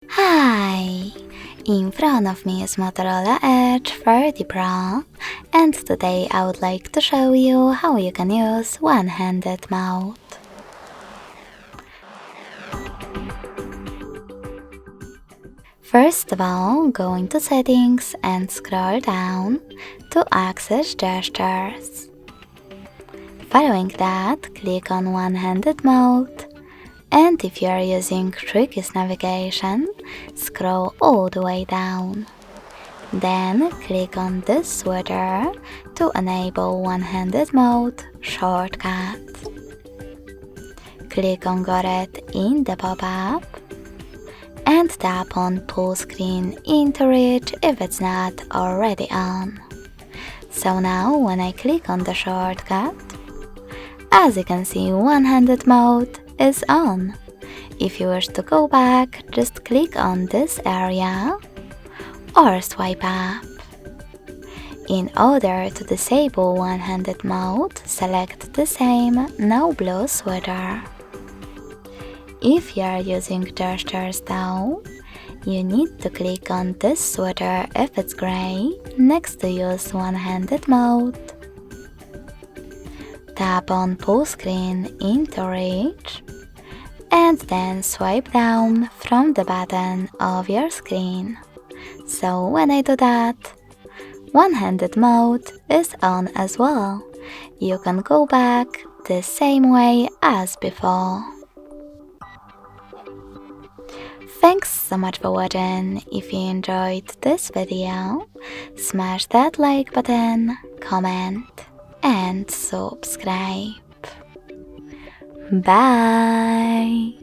Hi! In front of me is Motorola Edge 30 Pro, and today I would like to show you how you can use one-handed mode. First of all, go into Settings and scroll down to access gestures. Following that, click on one-handed mode. And if you are using Tricky's navigation, scroll all the way down. Then click on this switcher to enable one-handed mode shortcut. Click on Got It in the pop-up and tap on Pull Screen into Reach if it's not already on. So now when I click on the shortcut, as you can see, one-handed mode is on. If you wish to go back, just click on this area or swipe up. In order to disable one-handed mode, select the same no blue switcher. If you are using gestures though, you need to click on this switcher if it's gray next to use one-handed mode. Tap on Pull Screen into Reach and then swipe down from the bottom of your screen. So when I do that, one-handed mode is on as well. You can go back the same way as before. Thanks so much for watching. If you enjoyed this video, smash that like button, comment and subscribe. Bye!